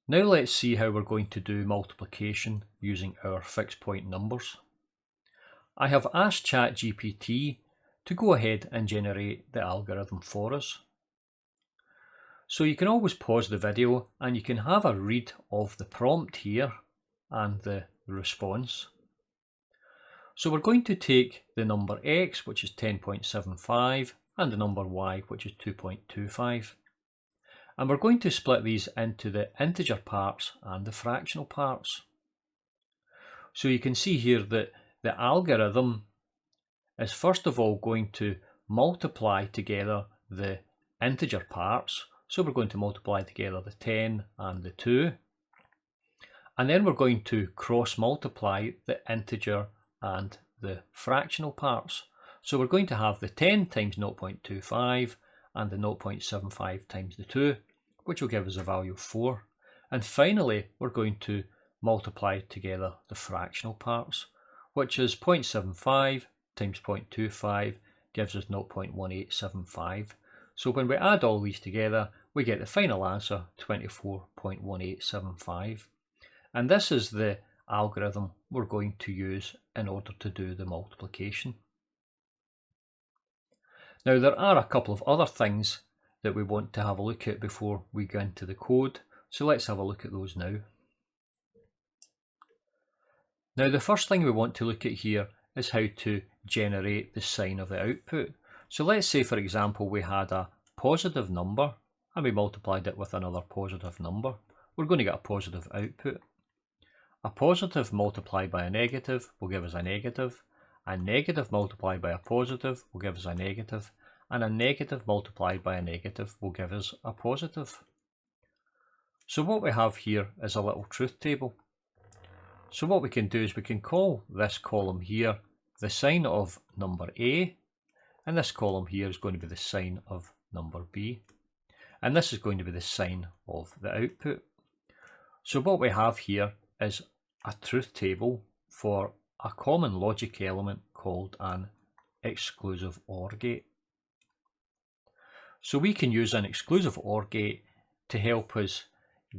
Now let's see how we're going to do multiplication using our fixed point numbers. I have asked ChatGPT to go ahead and generate the algorithm for us. So you can always pause the video and you can have a read of the prompt here and the response. So we're going to take the number x, which is 10.75, and the number y, which is 2.25. And we're going to split these into the integer parts and the fractional parts. So you can see here that the algorithm is first of all going to multiply together the integer parts. So we're going to multiply together the 10 and the 2. And then we're going to cross multiply the integer and the fractional parts. So we're going to have the 10 times 0.25 and the 0.75 times the 2, which will give us a value of 4. And finally, we're going to multiply together the fractional parts, which is 0.75 times 0.25 gives us 0.1875. So when we add all these together, we get the final answer, 24.1875. And this is the algorithm we're going to use in order to do the multiplication. Now there are a couple of other things that we want to have a look at before we go into the code, so let's have a look at those now. Now the first thing we want to look at here is how to generate the sign of the output. So let's say for example we had a positive number and we multiplied it with another positive number. We're going to get a positive output. A positive multiplied by a negative will give us a negative multiplied by a positive will give us a negative, and a negative multiplied by a negative will give us a positive. So what we have here is a little truth table. So what we can do is we can call this column here the sign of number A, and this column here is going to be the sign of number B, and this is going to be the sign of the output. So what we have here is a truth table for a common logic element called an exclusive OR gate. So we can use an exclusive OR gate to help us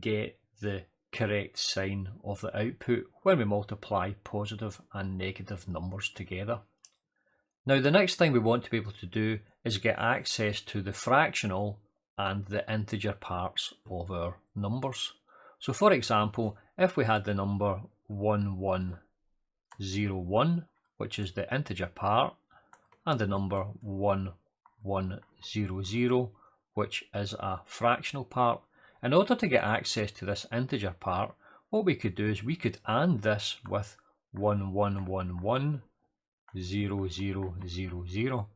get the correct sign of the output when we multiply positive and negative numbers together. Now the next thing we want to be able to do is get access to the fractional and the integer parts of our numbers. So for example, if we had the number 1101, which is the integer part, and the number 1100, which is a fractional part, in order to get access to this integer part, what we could do is we could AND this with 11110000.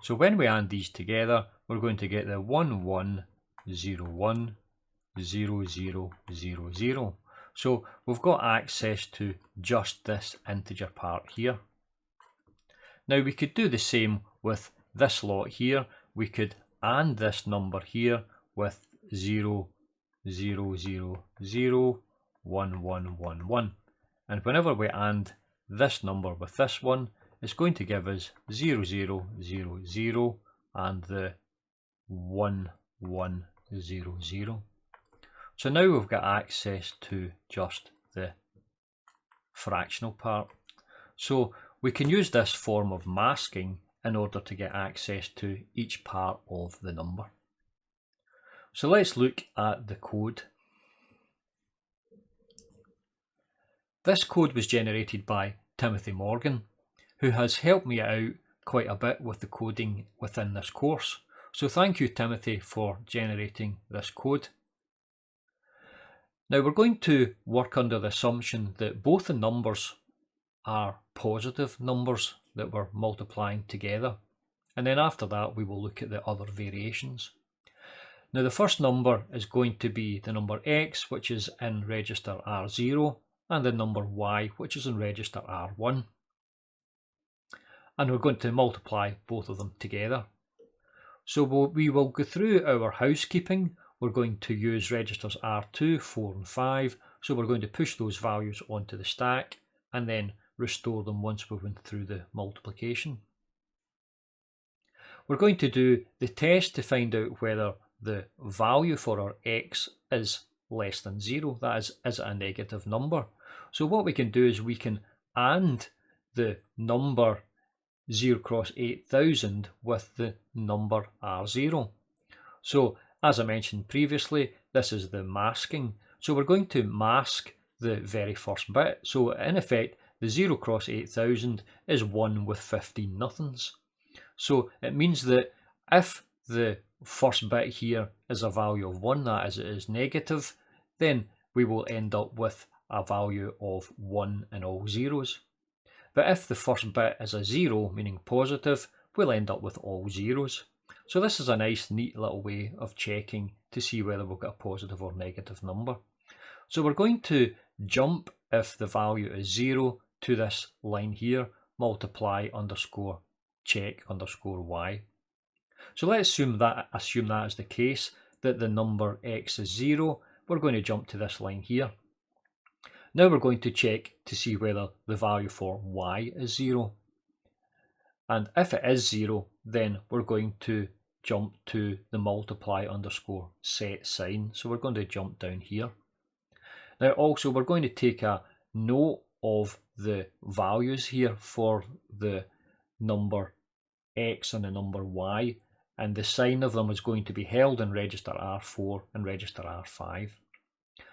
So when we AND these together, we're going to get the 11010000. So we've got access to just this integer part here. Now we could do the same with this lot here. We could AND this number here with 00001111, and whenever we AND this number with this one, it's going to give us 0000 and the 1100. So now we've got access to just the fractional part. So we can use this form of masking in order to get access to each part of the number. So let's look at the code. This code was generated by Timothy Morgan, who has helped me out quite a bit with the coding within this course. So thank you, Timothy, for generating this code. Now we're going to work under the assumption that both the numbers are positive numbers that we're multiplying together, and then after that we will look at the other variations. Now the first number is going to be the number x, which is in register R0, and the number y, which is in register R1. And we're going to multiply both of them together. So we will go through our housekeeping. We're going to use registers R2, 4 and 5. So we're going to push those values onto the stack and then restore them once we went through the multiplication. we're going to do the test to find out whether the value for our x is less than 0, that is it a negative number? So what we can do is we can AND the number 0 cross 8000 with the number R0. So as I mentioned previously, this is the masking. So we're going to mask the very first bit. So in effect, the 0 cross 8000 is 1 with 15 nothings. So it means that if the first bit here is a value of 1, that is, it is negative, then we will end up with a value of 1 in all zeros. But if the first bit is a 0, meaning positive, we'll end up with all zeros. So this is a nice, neat little way of checking to see whether we've got a positive or negative number. So we're going to jump if the value is 0 to this line here, multiply underscore check underscore y. So let's assume that is the case, that the number x is 0. We're going to jump to this line here. Now we're going to check to see whether the value for y is 0. And if it is 0, then we're going to jump to the multiply underscore set sign. So we're going to jump down here. Now also we're going to take a note of the values here for the number x and the number y, and the sign of them is going to be held in register R4 and register R5.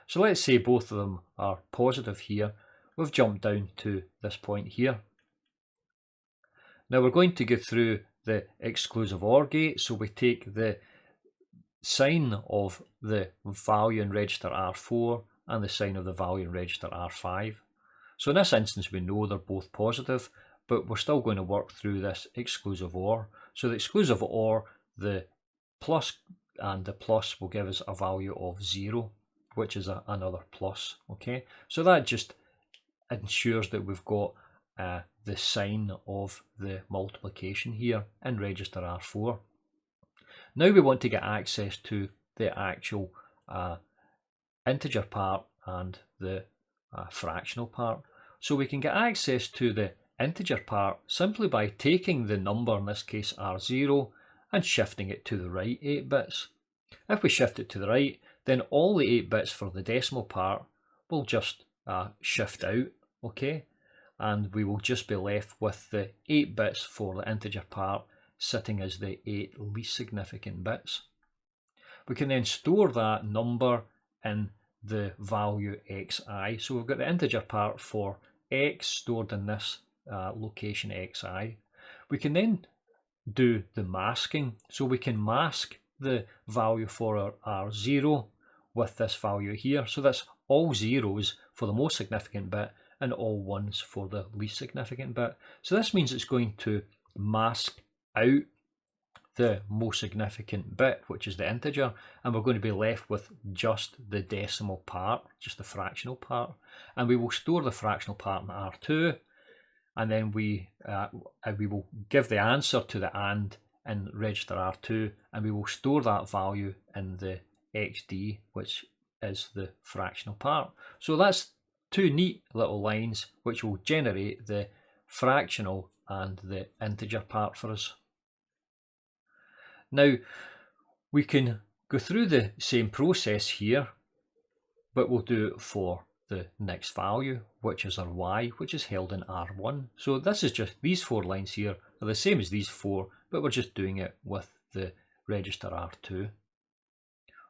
So let's say both of them are positive here. We've jumped down to this point here. Now we're going to go through the exclusive OR gate, so we take the sign of the value in register R4 and the sign of the value in register R5. So in this instance we know they're both positive, but we're still going to work through this exclusive OR. So the exclusive OR, the plus and the plus will give us a value of 0, which is another plus. Okay, so that just ensures that we've got the sign of the multiplication here in register R4. Now we want to get access to the actual integer part and the fractional part. So we can get access to the integer part simply by taking the number, in this case R0, and shifting it to the right 8 bits. If we shift it to the right, then all the 8 bits for the decimal part will just shift out, okay? And we will just be left with the 8 bits for the integer part sitting as the 8 least significant bits. We can then store that number in the value xi. So we've got the integer part for x stored in this location xi. We can then do the masking. So we can mask the value for our R0 with this value here. So that's all zeros for the most significant bit and all ones for the least significant bit. So this means it's going to mask out the most significant bit, which is the integer, and we're going to be left with just the decimal part, just the fractional part. And we will store the fractional part in R2, and then we will give the answer to the AND in register R2, and we will store that value in the XD, which is the fractional part. So that's two neat little lines which will generate the fractional and the integer part for us. Now we can go through the same process here, but we'll do it for the next value, which is our y, which is held in R1. So this is just, these 4 lines here are the same as these 4, but we're just doing it with the register R2.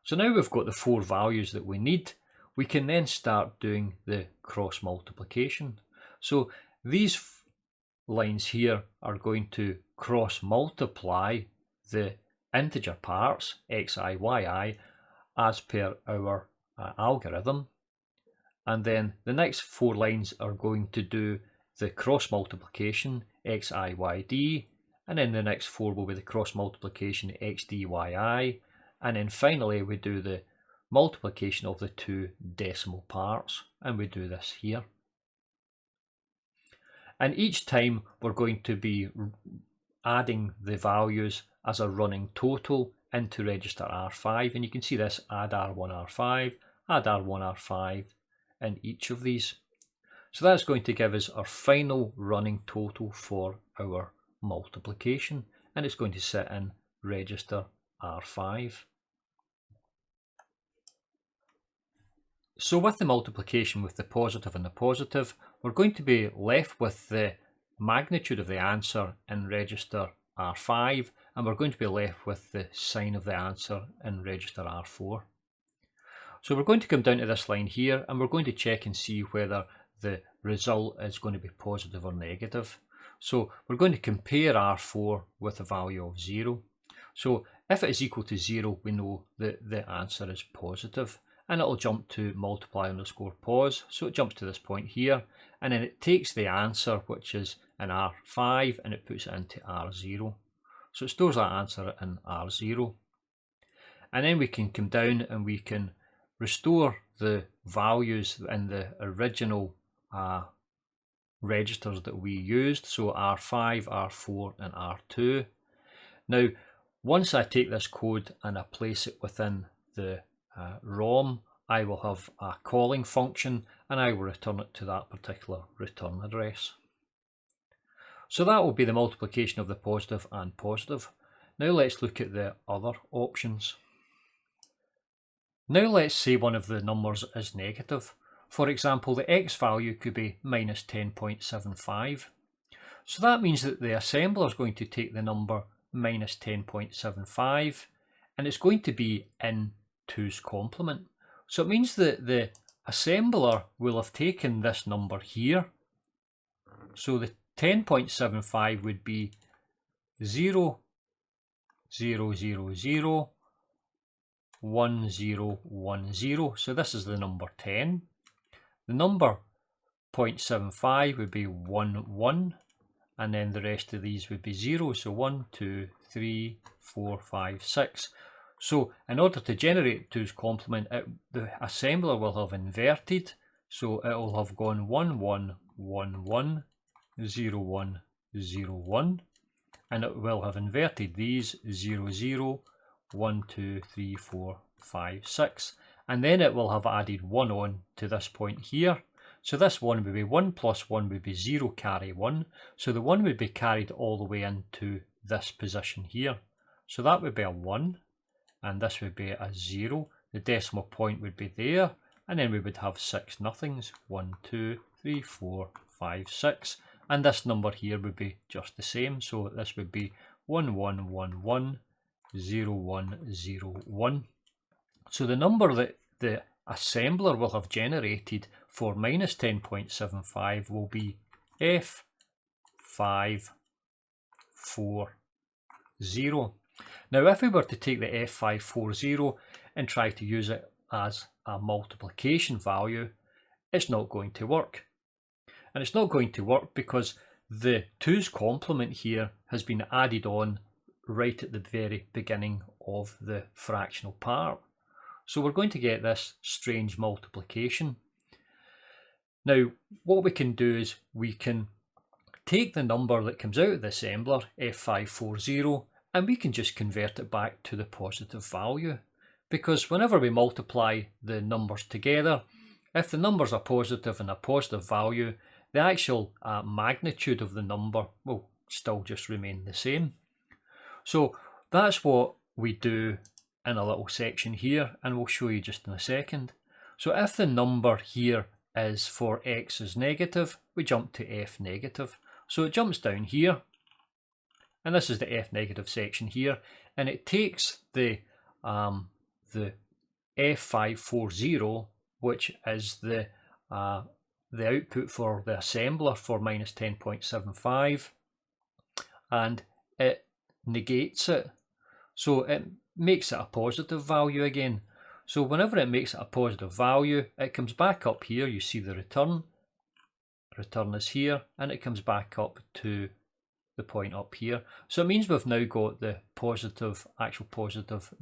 So now we've got the 4 values that we need, we can then start doing the cross multiplication. So these lines here are going to cross multiply the integer parts xi, yi as per our algorithm, and then the next 4 lines are going to do the cross multiplication xi, yd, and then the next 4 will be the cross multiplication xd, yi, and then finally we do the multiplication of the 2 decimal parts, and we do this here. And each time we're going to be adding the values as a running total into register R5, and you can see this add R1, R5, add R1, R5 in each of these. So that's going to give us our final running total for our multiplication, and it's going to sit in register R5. So with the multiplication with the positive and the positive, we're going to be left with the magnitude of the answer in register R5, and we're going to be left with the sign of the answer in register R4. So we're going to come down to this line here, and we're going to check and see whether the result is going to be positive or negative. So we're going to compare R4 with a value of 0. So if it is equal to 0, we know that the answer is positive, and it'll jump to multiply underscore pause. So it jumps to this point here, and then it takes the answer, which is in R5, and it puts it into R0. So it stores that answer in R0. And then we can come down and we can restore the values in the original registers that we used, so R5, R4 and R2. Now once I take this code and I place it within the ROM, I will have a calling function and I will return it to that particular return address. So that will be the multiplication of the positive and positive. Now let's look at the other options. Now let's say one of the numbers is negative. For example, the x value could be minus 10.75. So that means that the assembler is going to take the number minus 10.75 and it's going to be in 2's complement. So it means that the assembler will have taken this number here. So the 10.75 would be 0, 0, 0, 0, 1, 0, 1, 0. So this is the number 10. The number 0.75 would be 1, 1, and then the rest of these would be 0. So 1, 2, 3, 4, 5, 6. So in order to generate 2's complement, the assembler will have inverted. So it will have gone 1, 1, 1, 1, 0, 1, 0, 1. And it will have inverted these 0, 0, 1, 2, 3, 4, 5, 6. And then it will have added 1 on to this point here. So this 1 would be 1 plus 1 would be 0 carry 1. So the 1 would be carried all the way into this position here. So that would be a 1. And this would be a 0. The decimal point would be there. And then we would have 6 nothings. 1, 2, 3, 4, 5, 6. And this number here would be just the same. So this would be 1, 1, 1, 1, 0, 1, 0, 1. So the number that the assembler will have generated for minus 10.75 will be F540. Now if we were to take the F540 and try to use it as a multiplication value, it's not going to work. And it's not going to work because the 2's complement here has been added on right at the very beginning of the fractional part. So we're going to get this strange multiplication. Now what we can do is we can take the number that comes out of the assembler, F540, and we can just convert it back to the positive value. Because whenever we multiply the numbers together, if the numbers are positive and a positive value, the actual magnitude of the number will still just remain the same. So that's what we do in a little section here, and we'll show you just in a second. So if the number here is for x is negative, we jump to f negative. So it jumps down here, and this is the f negative section here, and it takes the F540, which is the output for the assembler for minus 10.75, and it negates it. So it makes it a positive value again. So whenever it makes it a positive value, it comes back up here. You see the return. Return is here, and it comes back up to the point up here. So it means we've now got the positive, actual positive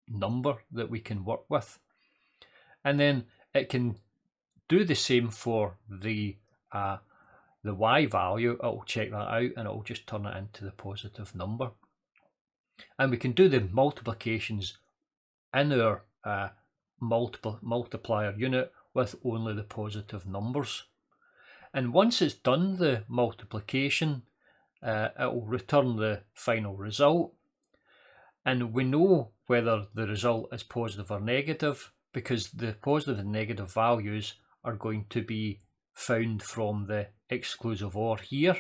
number that we can work with. And then it can do the same for the y value. It will check that out and it will just turn it into the positive number. And we can do the multiplications in our multiplier unit with only the positive numbers. And once it's done the multiplication, it will return the final result. And we know whether the result is positive or negative because the positive and negative values are going to be found from the exclusive OR here,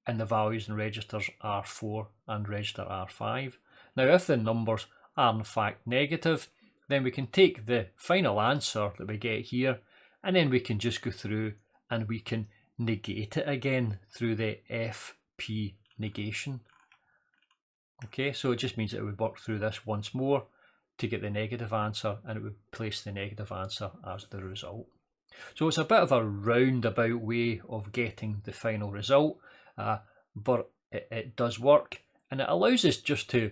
and the values in registers R4 and register R5. Now if the numbers are in fact negative, then we can take the final answer that we get here, and then we can just go through and we can negate it again through the FP negation. Okay, so it just means that it would work through this once more to get the negative answer, and it would place the negative answer as the result. So it's a bit of a roundabout way of getting the final result, but it does work, and it allows us just to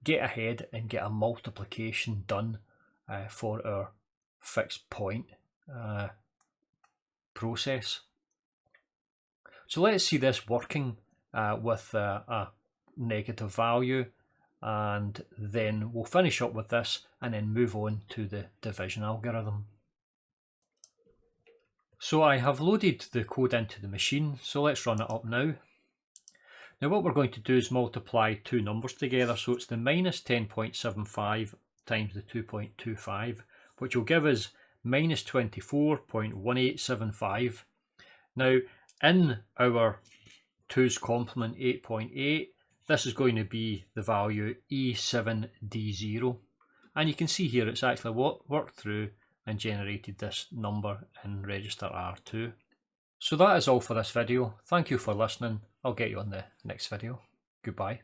get ahead and get a multiplication done for our fixed point process. So let's see this working with a negative value, and then we'll finish up with this and then move on to the division algorithm. So I have loaded the code into the machine, so let's run it up now. Now what we're going to do is multiply two numbers together, so it's the minus 10.75 times the 2.25, which will give us minus 24.1875. Now in our 2's complement 8.8, this is going to be the value E7D0, and you can see here it's actually worked through and generated this number in register R2. So that is all for this video. Thank you for listening. I'll get you on the next video. Goodbye.